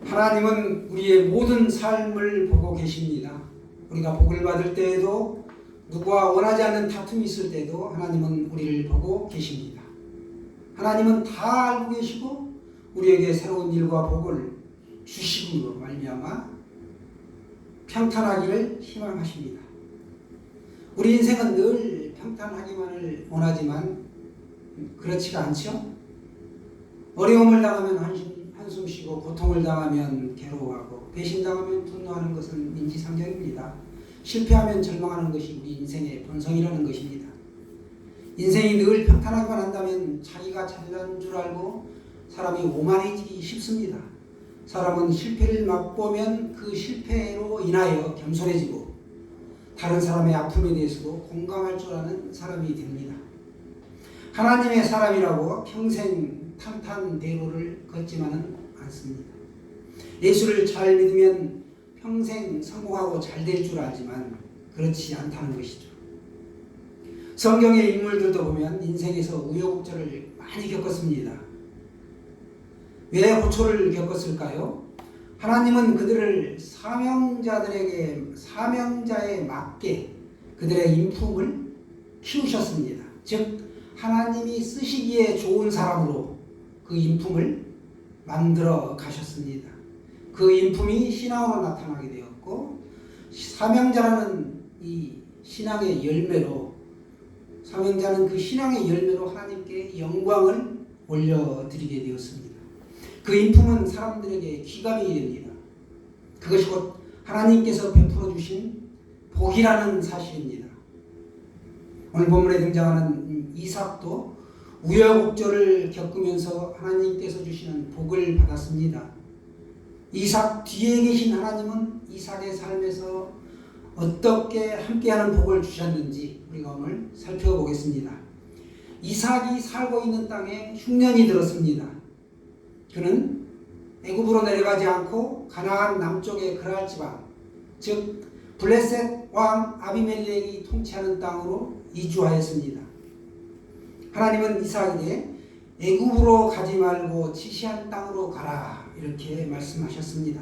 하나님은 우리의 모든 삶을 보고 계십니다. 우리가 복을 받을 때에도 누구와 원하지 않는 다툼이 있을 때도 하나님은 우리를 보고 계십니다. 하나님은 다 알고 계시고 우리에게 새로운 일과 복을 주심으로 말미암아 평탄하기를 희망하십니다. 우리 인생은 늘 평탄하기만을 원하지만 그렇지가 않죠. 어려움을 당하면 한숨 쉬고 고통을 당하면 괴로워하고 배신당하면 분노하는 것은 인지상정입니다. 실패하면 절망하는 것이 우리 인생의 본성이라는 것입니다. 인생이 늘 평탄하기만 한다면 자기가 잘난 줄 알고 사람이 오만해지기 쉽습니다. 사람은 실패를 맛보면 그 실패로 인하여 겸손해지고 다른 사람의 아픔에 대해서도 공감할 줄 아는 사람이 됩니다. 하나님의 사람이라고 평생 탄탄대로를 걷지만은 않습니다. 예수를 잘 믿으면 평생 성공하고 잘 될 줄 알지만 그렇지 않다는 것이죠. 성경의 인물들도 보면 인생에서 우여곡절을 많이 겪었습니다. 왜 호초를 겪었을까요? 하나님은 그들을 사명자에 맞게 그들의 인품을 키우셨습니다. 즉 하나님이 쓰시기에 좋은 사람으로 그 인품을 만들어 가셨습니다. 그 인품이 신앙으로 나타나게 되었고 사명자라는 이 신앙의 열매로 사명자는 그 신앙의 열매로 하나님께 영광을 올려드리게 되었습니다. 그 인품은 사람들에게 귀감이 됩니다. 그것이 곧 하나님께서 베풀어 주신 복이라는 사실입니다. 오늘 본문에 등장하는 이삭도 우여곡절을 겪으면서 하나님께서 주시는 복을 받았습니다. 이삭 뒤에 계신 하나님은 이삭의 삶에서 어떻게 함께하는 복을 주셨는지 우리가 오늘 살펴보겠습니다. 이삭이 살고 있는 땅에 흉년이 들었습니다. 그는 애굽으로 내려가지 않고 가나안 남쪽의 그랄 지방, 즉 블레셋 왕 아비멜렉이 통치하는 땅으로 이주하였습니다. 하나님은 이삭에게 애굽으로 가지 말고 지시한 땅으로 가라 이렇게 말씀하셨습니다.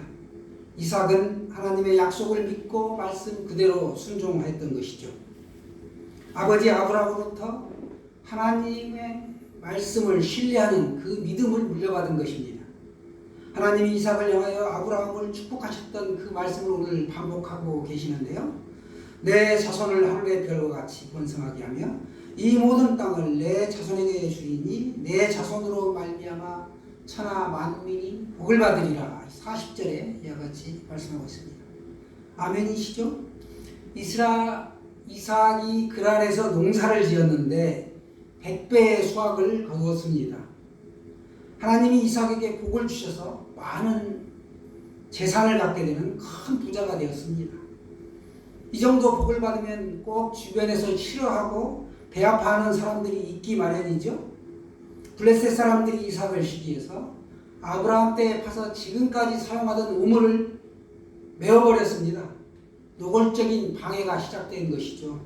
이삭은 하나님의 약속을 믿고 말씀 그대로 순종했던 것이죠. 아버지 아브라함으로부터 하나님의 말씀을 신뢰하는 그 믿음을 물려받은 것입니다. 하나님이 이삭을 향하여 아브라함을 축복하셨던 그 말씀을 오늘 반복하고 계시는데요. 내 자손을 하늘의 별과 같이 번성하게 하며 이 모든 땅을 내 자손에게 주이니 내 자손으로 말미암아 천하 만민이 복을 받으리라. 40절에 이와 같이 말씀하고 있습니다. 아멘이시죠? 이삭이 그랄에서 농사를 지었는데 100배의 수확을 거두었습니다. 하나님이 이삭에게 복을 주셔서 많은 재산을 갖게 되는 큰 부자가 되었습니다. 이 정도 복을 받으면 꼭 주변에서 싫어하고 배아파하는 사람들이 있기 마련이죠. 블레셋 사람들이 이삭을 시기해서 아브라함 때에 파서 지금까지 사용하던 우물을 메워버렸습니다. 노골적인 방해가 시작된 것이죠.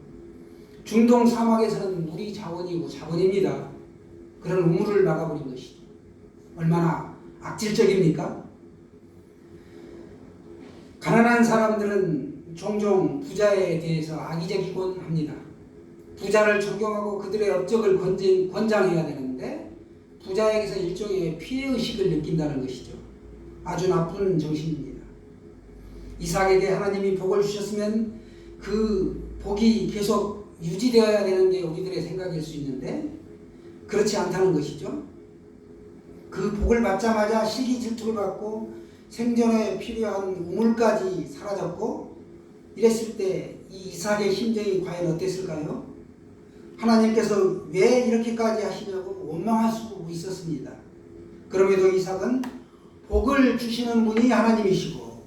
중동 사막에서는 물이 자원입니다. 그런 우물을 막아버린 것이죠. 얼마나 악질적입니까? 가난한 사람들은 종종 부자에 대해서 악의적이곤 합니다. 부자를 존경하고 그들의 업적을 권장해야 되는데 부자에게서 일종의 피해의식을 느낀다는 것이죠. 아주 나쁜 정신입니다. 이삭에게 하나님이 복을 주셨으면 그 복이 계속 유지되어야 되는 게 우리들의 생각일 수 있는데 그렇지 않다는 것이죠. 그 복을 받자마자 시기 질투를 받고 생존에 필요한 우물까지 사라졌고 이랬을 때 이 이삭의 심정이 과연 어땠을까요? 하나님께서 왜 이렇게까지 하시냐고 원망할 수 있었습니다. 그럼에도 이삭은 복을 주시는 분이 하나님이시고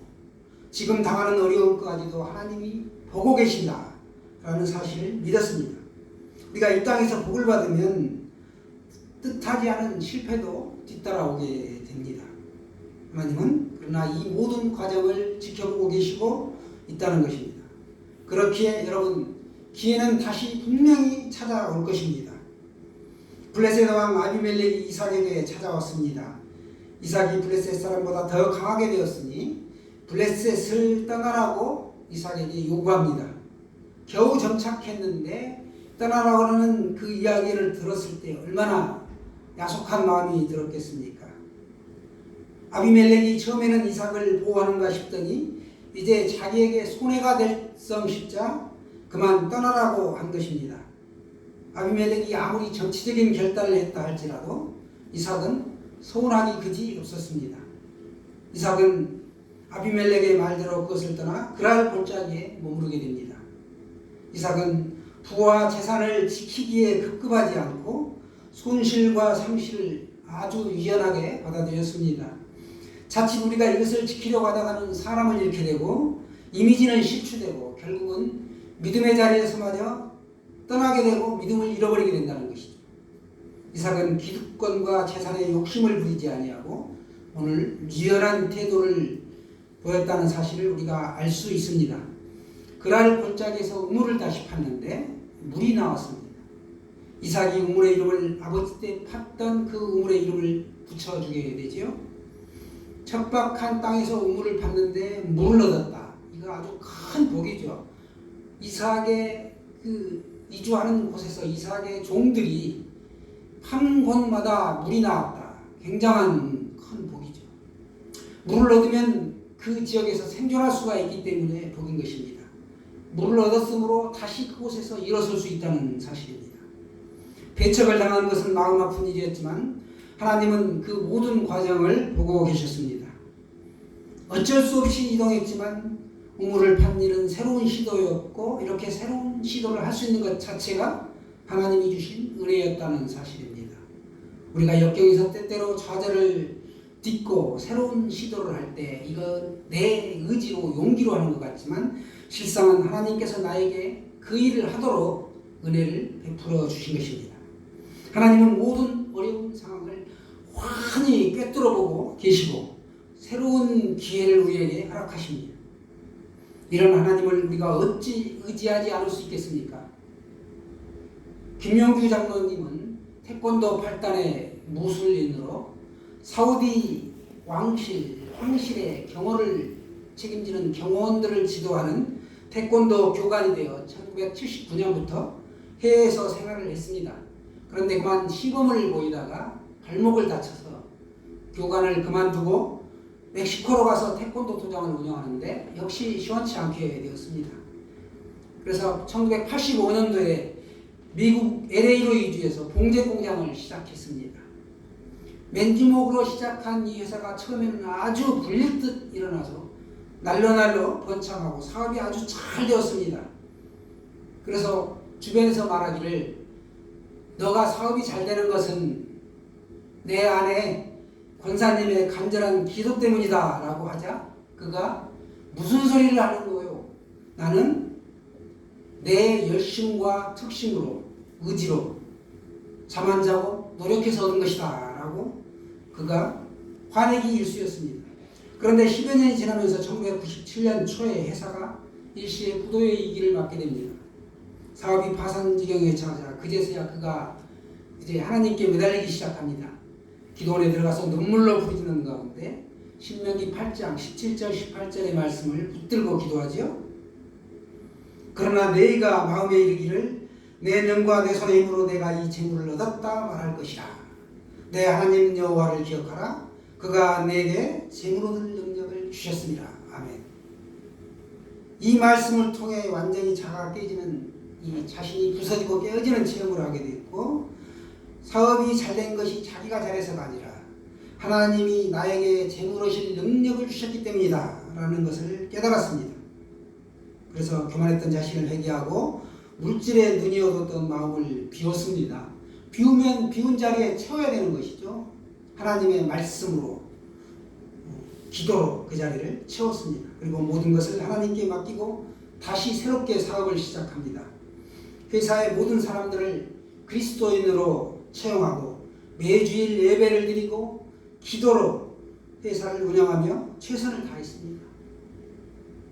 지금 당하는 어려움까지도 하나님이 보고 계신다라는 사실을 믿었습니다. 우리가 이 땅에서 복을 받으면 뜻하지 않은 실패도 뒤따라오게 됩니다. 하나님은 그러나 이 모든 과정을 지켜보고 계시고 있다는 것입니다. 그렇기에 여러분 기회는 다시 분명히 찾아올 것입니다. 블레셋 왕 아비멜렉이 이삭에게 찾아왔습니다. 이삭이 블레셋 사람보다 더 강하게 되었으니 블레셋을 떠나라고 이삭에게 요구합니다. 겨우 정착했는데 떠나라고 하는 그 이야기를 들었을 때 얼마나 야속한 마음이 들었겠습니까? 아비멜렉이 처음에는 이삭을 보호하는가 싶더니 이제 자기에게 손해가 될 셈쉽자 그만 떠나라고 한 것입니다. 아비멜렉이 아무리 정치적인 결단을 했다 할지라도 이삭은 서운하기 그지 없었습니다. 이삭은 아비멜렉의 말대로 그것을 떠나 그랄 골짜기에 머무르게 됩니다. 이삭은 부와 재산을 지키기에 급급하지 않고 손실과 상실을 아주 유연하게 받아들였습니다. 자칫 우리가 이것을 지키려고 하다가는 사람을 잃게 되고 이미지는 실추되고 결국은 믿음의 자리에서마저 떠나게 되고 믿음을 잃어버리게 된다는 것이죠. 이삭은 기득권과 재산에 욕심을 부리지 아니하고 오늘 유연한 태도를 보였다는 사실을 우리가 알 수 있습니다. 그랄 골짜기에서 우물을 다시 팠는데 물이 나왔습니다. 이삭이 우물의 이름을 아버지 때 팠던 그 우물의 이름을 붙여주게 되지요. 척박한 땅에서 우물을 팠는데 물을 얻었다. 이거 아주 큰 복이죠. 이삭의 그 이주하는 곳에서 이삭의 종들이 판 곳마다 물이 나왔다. 굉장한 큰 복이죠. 물을 얻으면 그 지역에서 생존할 수가 있기 때문에 복인 것입니다. 물을 얻었으므로 다시 그곳에서 일어설 수 있다는 사실입니다. 배척을 당한 것은 마음 아픈 일이었지만 하나님은 그 모든 과정을 보고 계셨습니다. 어쩔 수 없이 이동했지만 우물을 판 일은 새로운 시도였고 이렇게 새로운 시도를 할 수 있는 것 자체가 하나님이 주신 은혜였다는 사실입니다. 우리가 역경에서 때때로 좌절을 딛고 새로운 시도를 할 때 이건 내 의지로 용기로 하는 것 같지만 실상은 하나님께서 나에게 그 일을 하도록 은혜를 베풀어 주신 것입니다. 하나님은 모든 어려운 상황을 환히 꿰뚫어 보고 계시고 새로운 기회를 우리에게 허락하십니다. 이런 하나님을 우리가 어찌 의지하지 않을 수 있겠습니까? 김영규 장로님은 태권도 8단의 무술인으로 사우디 황실의 경호를 책임지는 경호원들을 지도하는 태권도 교관이 되어 1979년부터 해외에서 생활을 했습니다. 그런데 그만 시범을 보이다가 발목을 다쳐서 교관을 그만두고 멕시코로 가서 태권도 도장을 운영하는데 역시 시원치 않게 되었습니다. 그래서 1985년도에 미국 LA로 이주해서 봉제 공장을 시작했습니다. 맨주먹으로 시작한 이 회사가 처음에는 아주 불릴 듯 일어나서 날로 번창하고 사업이 아주 잘 되었습니다. 그래서 주변에서 말하기를 너가 사업이 잘 되는 것은 내 안에 권사님의 간절한 기도 때문이다 라고 하자 그가 무슨 소리를 하는 거예요? 나는 내 열심과 특심으로 의지로 잠 안 자고 노력해서 얻은 것이다 라고 그가 화내기 일쑤였습니다. 그런데 10여 년이 지나면서 1997년 초에 회사가 일시에 부도의 위기를 맞게 됩니다. 사업이 파산 지경에 처하자 그제서야 그가 이제 하나님께 매달리기 시작합니다. 기도원에 들어가서 눈물로 부르짖는 가운데 신명기 8장 17절 18절의 말씀을 붙들고 기도하지요. 그러나 너희가 마음에 이르기를 내 명과 내 손의 힘으로 내가 이 재물을 얻었다 말할 것이라. 내 하나님 여호와를 기억하라. 그가 내게 재물 얻을 능력을 주셨습니다. 아멘. 이 말씀을 통해 완전히 자아가 깨지는 이 자신이 부서지고 깨어지는 체험을 하게 됐고 사업이 잘된 것이 자기가 잘해서가 아니라 하나님이 나에게 재물 얻을 능력을 주셨기 때문이다 라는 것을 깨달았습니다. 그래서 교만했던 자신을 회개하고 물질에 눈이 어두웠던 마음을 비웠습니다. 비우면 비운 자리에 채워야 되는 것이죠. 하나님의 말씀으로 기도로 그 자리를 채웠습니다. 그리고 모든 것을 하나님께 맡기고 다시 새롭게 사업을 시작합니다. 회사의 모든 사람들을 그리스도인으로 채용하고 매주일 예배를 드리고 기도로 회사를 운영하며 최선을 다했습니다.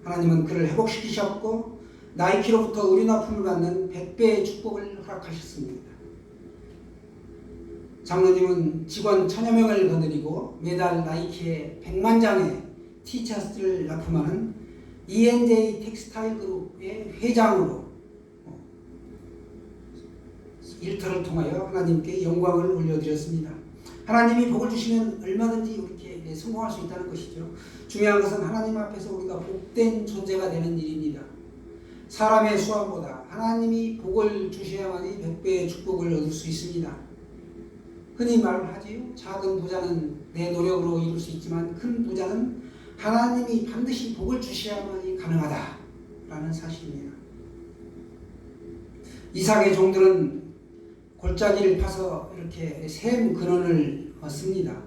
하나님은 그를 회복시키셨고 나이키로부터 의료납품을 받는 100배의 축복을 허락하셨습니다. 장로님은 직원 1000여 명을 거느리고 매달 나이키에 100만 장의 티셔츠를 납품하는 E&J 텍스타일 그룹의 회장으로 일터를 통하여 하나님께 영광을 올려드렸습니다. 하나님이 복을 주시면 얼마든지 이렇게 성공할 수 있다는 것이죠. 중요한 것은 하나님 앞에서 우리가 복된 존재가 되는 일입니다. 사람의 수완보다 하나님이 복을 주셔야만이 100배의 축복을 얻을 수 있습니다. 흔히 말하지요. 작은 부자는 내 노력으로 이룰 수 있지만 큰 부자는 하나님이 반드시 복을 주셔야만이 가능하다라는 사실입니다. 이삭의 종들은 골짜기를 파서 이렇게 샘 근원을 얻습니다.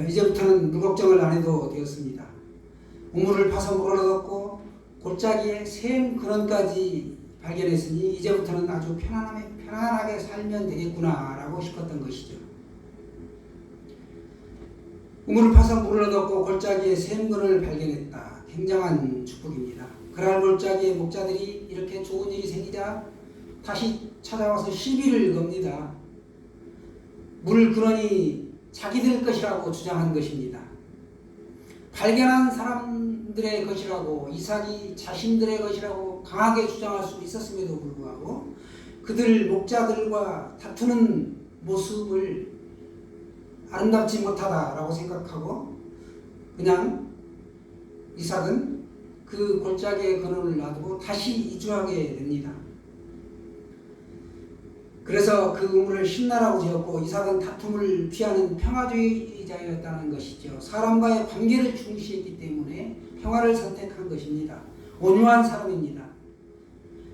이제부터는 물 걱정을 안 해도 되었습니다. 우물을 파서 물을 얻었고 골짜기에 샘 근원까지 발견했으니 이제부터는 아주 편안하게 살면 되겠구나라고 싶었던 것이죠. 우물을 파서 물을 얻었고 골짜기에 샘 근원을 발견했다. 굉장한 축복입니다. 그날 골짜기에 목자들이 이렇게 좋은 일이 생기자 다시 찾아와서 시비를 겁니다. 물 근원이 자기들 것이라고 주장한 것입니다. 발견한 사람들의 것이라고, 이삭이 자신들의 것이라고 강하게 주장할 수 있었음에도 불구하고 그들 목자들과 다투는 모습을 아름답지 못하다라고 생각하고 그냥 이삭은 그 골짜기의 근원을 놔두고 다시 이주하게 됩니다. 그래서 그 우물을 신나라고 지었고 이삭은 다툼을 피하는 평화주의자였다는 것이죠. 사람과의 관계를 중시했기 때문에 평화를 선택한 것입니다. 온유한 사람입니다.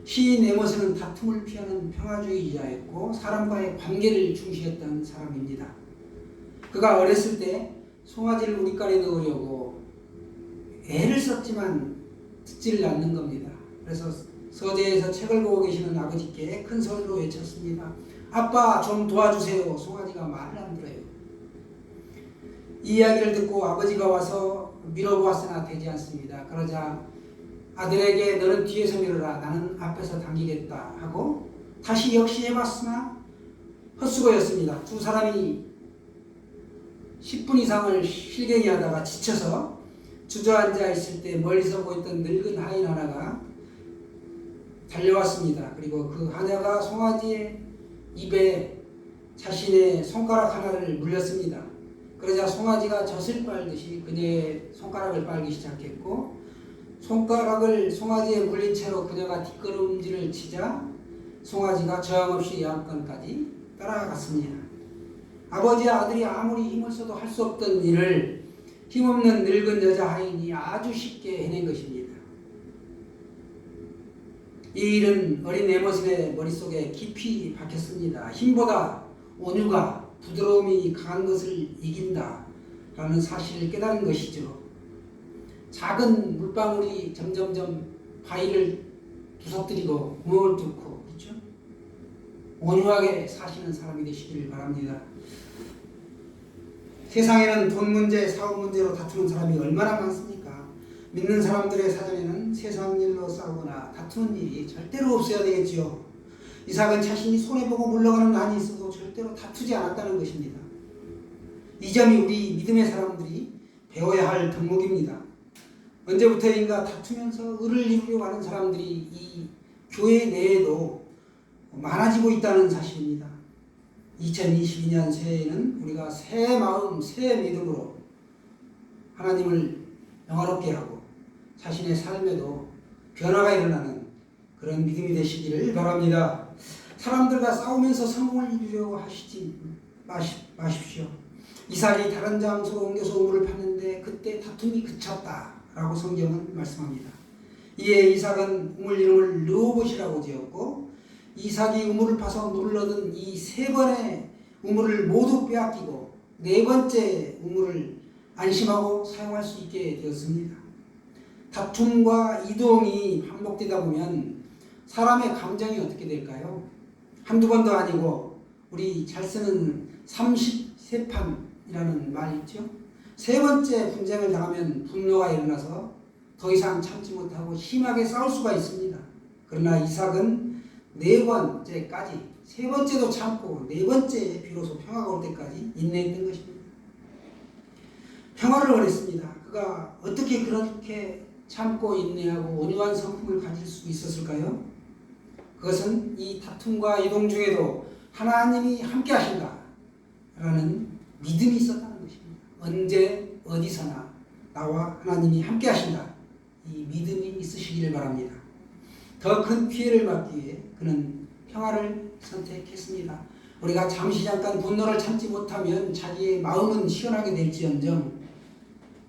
시인 에모스는 다툼을 피하는 평화주의자였고 사람과의 관계를 중시했던 사람입니다. 그가 어렸을 때 송아지를 우리간에 넣으려고 애를 썼지만 듣지를 않는 겁니다. 그래서 서재에서 책을 보고 계시는 아버지께 큰 소리로 외쳤습니다. 아빠 좀 도와주세요. 송아지가 말을 안 들어요. 이 이야기를 듣고 아버지가 와서 밀어보았으나 되지 않습니다. 그러자 아들에게 너는 뒤에서 밀어라. 나는 앞에서 당기겠다 하고 다시 역시 해봤으나 헛수고였습니다. 두 사람이 10분 이상을 실갱이 하다가 지쳐서 주저앉아 있을 때 멀리서 보였던 늙은 하인 하나가 달려왔습니다. 그리고 그 하나가 송아지의 입에 자신의 손가락 하나를 물렸습니다. 그러자 송아지가 젖을 빨듯이 그녀의 손가락을 빨기 시작했고 손가락을 송아지에 물린 채로 그녀가 뒷걸음질을 치자 송아지가 저항 없이 양권까지 따라갔습니다. 아버지와 아들이 아무리 힘을 써도 할 수 없던 일을 힘없는 늙은 여자 하인이 아주 쉽게 해낸 것입니다. 이 일은 어린 에머슨의 머릿속에 깊이 박혔습니다. 힘보다 온유가 부드러움이 강한 것을 이긴다 라는 사실을 깨달은 것이죠. 작은 물방울이 점점점 바위를 부서뜨리고 구멍을 뚫고 그렇죠? 온유하게 사시는 사람이 되시기를 바랍니다. 세상에는 돈 문제, 사업 문제로 다투는 사람이 얼마나 많습니까? 믿는 사람들의 사전에는 세상 일로 싸우거나 다투는 일이 절대로 없어야 되겠지요. 이삭은 자신이 손해보고 물러가는 난이 있어도 절대로 다투지 않았다는 것입니다. 이 점이 우리 믿음의 사람들이 배워야 할 덕목입니다. 언제부터인가 다투면서 의를 이루려고 하는 사람들이 이 교회 내에도 많아지고 있다는 사실입니다. 2022년 새해에는 우리가 새 마음, 새 믿음으로 하나님을 영화롭게 하고 자신의 삶에도 변화가 일어나는 그런 믿음이 되시기를 바랍니다. 사람들과 싸우면서 성공을 이루려고 하시지 마십시오. 이삭이 다른 장소로 옮겨서 우물을 팠는데 그때 다툼이 그쳤다라고 성경은 말씀합니다. 이에 이삭은 우물 이름을 르호봇이라고 지었고 이삭이 우물을 파서 물을 얻은 이 세 번의 우물을 모두 빼앗기고 네 번째 우물을 안심하고 사용할 수 있게 되었습니다. 다툼과 이동이 반복되다 보면 사람의 감정이 어떻게 될까요? 한두 번도 아니고 우리 잘 쓰는 30세판이라는 말이 있죠. 세 번째 분쟁을 당하면 분노가 일어나서 더 이상 참지 못하고 심하게 싸울 수가 있습니다. 그러나 이삭은 네 번째까지 세 번째도 참고 네 번째 비로소 평화가 올 때까지 인내했던 것입니다. 평화를 원했습니다. 그가 어떻게 그렇게 참고 인내하고 온유한 성품을 가질 수 있었을까요? 그것은 이 다툼과 이동 중에도 하나님이 함께 하신다라는 믿음이 있었다는 것입니다. 언제 어디서나 나와 하나님이 함께 하신다. 이 믿음이 있으시기를 바랍니다. 더 큰 피해를 막기 위해 그는 평화를 선택했습니다. 우리가 잠시 잠깐 분노를 참지 못하면 자기의 마음은 시원하게 될지언정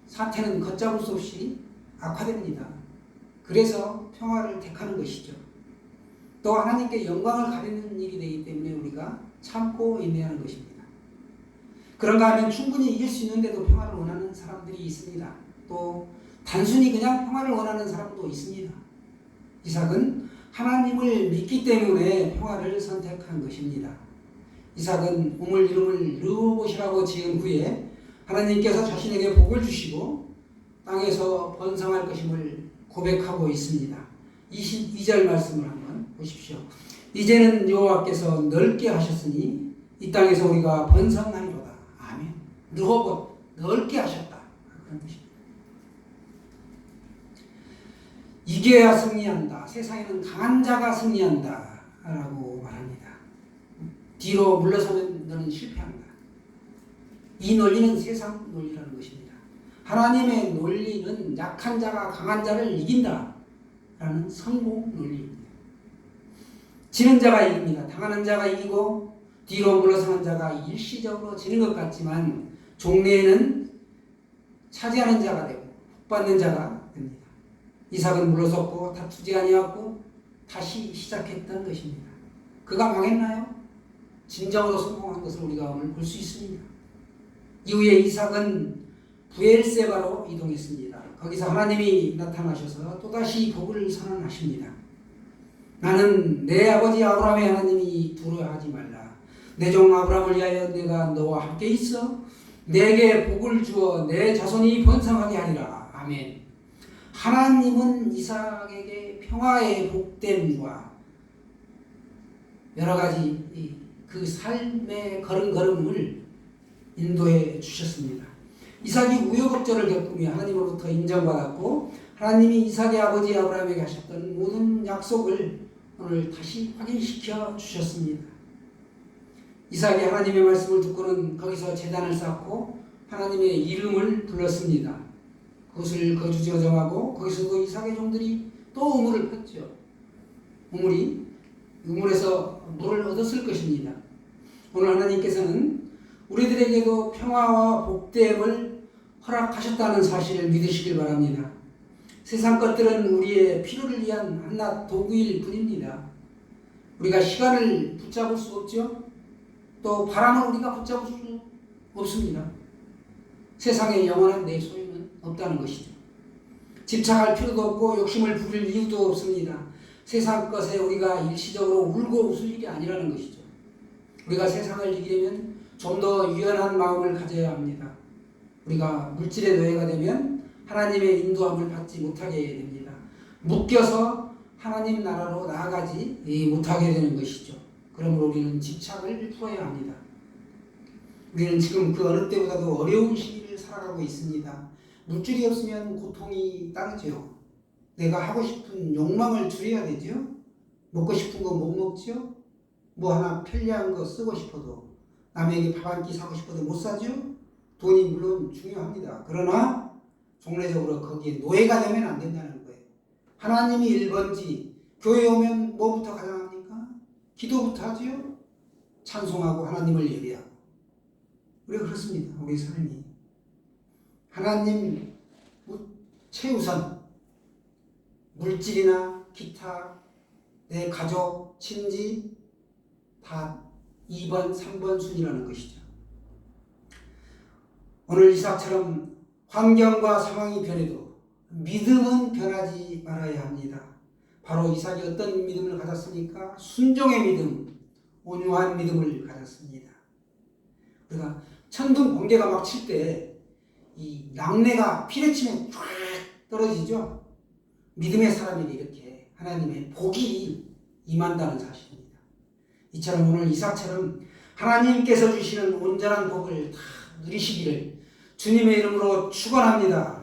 사태는 걷잡을 수 없이 악화됩니다. 그래서 평화를 택하는 것이죠. 또 하나님께 영광을 가리는 일이 되기 때문에 우리가 참고 인내하는 것입니다. 그런가 하면 충분히 이길 수 있는데도 평화를 원하는 사람들이 있습니다. 또 단순히 그냥 평화를 원하는 사람도 있습니다. 이삭은 하나님을 믿기 때문에 평화를 선택한 것입니다. 이삭은 우물 이름을 르호봇이라고 지은 후에 하나님께서 자신에게 복을 주시고 땅에서 번성할 것임을 고백하고 있습니다. 22절 말씀을 한번 보십시오. 이제는 여호와께서 넓게 하셨으니 이 땅에서 우리가 번성하리로다. 아멘. 르호봇, 넓게 하셨다. 그런 뜻입니다. 이겨야 승리한다. 세상에는 강한 자가 승리한다. 라고 말합니다. 뒤로 물러서면 너는 실패한다. 이 논리는 세상 논리라는 것입니다. 하나님의 논리는 약한 자가 강한 자를 이긴다. 라는 성공 논리입니다. 지는 자가 이깁니다. 당하는 자가 이기고 뒤로 물러서는 자가 일시적으로 지는 것 같지만 종래에는 차지하는 자가 되고 복받는 자가 됩니다. 이삭은 물러섰고 다투지 아니하고 다시 시작했던 것입니다. 그가 망했나요? 진정으로 성공한 것을 우리가 오늘 볼 수 있습니다. 이후에 이삭은 부엘세바로 이동했습니다. 거기서 하나님이 나타나셔서 또다시 복을 선언하십니다. 나는 내 아버지 아브라함의 하나님이 두려워하지 말라. 내 종 아브라함을 위하여 내가 너와 함께 있어 내게 복을 주어 내 자손이 번성하게 하리라. 아멘. 하나님은 이삭에게 평화의 복됨과 여러 가지 그 삶의 걸음걸음을 인도해 주셨습니다. 이삭이 우여곡절을 겪으며 하나님으로부터 인정받았고 하나님이 이삭의 아버지 아브라함에게 하셨던 모든 약속을 오늘 다시 확인시켜 주셨습니다. 이삭이 하나님의 말씀을 듣고는 거기서 제단을 쌓고 하나님의 이름을 불렀습니다. 그것을 거주지로 정하고 거기서도 이삭의 종들이 또 우물을 팠죠. 우물에서 물을 얻었을 것입니다. 오늘 하나님께서는 우리들에게도 평화와 복됨을 허락하셨다는 사실을 믿으시길 바랍니다. 세상 것들은 우리의 필요를 위한 한낱 도구일 뿐입니다. 우리가 시간을 붙잡을 수 없죠. 또 바람을 우리가 붙잡을 수 없습니다. 세상에 영원한 내 소유는 없다는 것이죠. 집착할 필요도 없고 욕심을 부릴 이유도 없습니다. 세상 것에 우리가 일시적으로 울고 웃을 일이 아니라는 것이죠. 우리가 세상을 이기려면 좀 더 유연한 마음을 가져야 합니다. 우리가 물질의 노예가 되면 하나님의 인도함을 받지 못하게 됩니다. 묶여서 하나님 나라로 나아가지 못하게 되는 것이죠. 그러므로 우리는 집착을 풀어야 합니다. 우리는 지금 그 어느 때보다도 어려운 시기를 살아가고 있습니다. 물질이 없으면 고통이 따르죠. 내가 하고 싶은 욕망을 줄여야 되죠. 먹고 싶은 거 못 먹죠. 뭐 하나 편리한 거 쓰고 싶어도 남에게 밥 한 끼 사고 싶어도 못 사죠. 돈이 물론 중요합니다. 그러나 종례적으로 거기에 노예가 되면 안 된다는 거예요. 하나님이 1번지 교회 오면 뭐부터 가장 합니까? 기도부터 하지요. 찬송하고 하나님을 예배하고. 우리가 그렇습니다. 우리 삶이 하나님 최우선, 물질이나 기타 내 가족, 친지 다 2번, 3번 순위라는 것이죠. 오늘 이삭처럼 환경과 상황이 변해도 믿음은 변하지 말아야 합니다. 바로 이삭이 어떤 믿음을 가졌습니까? 순종의 믿음, 온유한 믿음을 가졌습니다. 우리가 천둥 번개가 막 칠 때 이 낙뢰가 피레치면 쫙 떨어지죠. 믿음의 사람이 이렇게 하나님의 복이 임한다는 사실입니다. 이처럼 오늘 이삭처럼 하나님께서 주시는 온전한 복을 다 누리시기를 주님의 이름으로 축원합니다.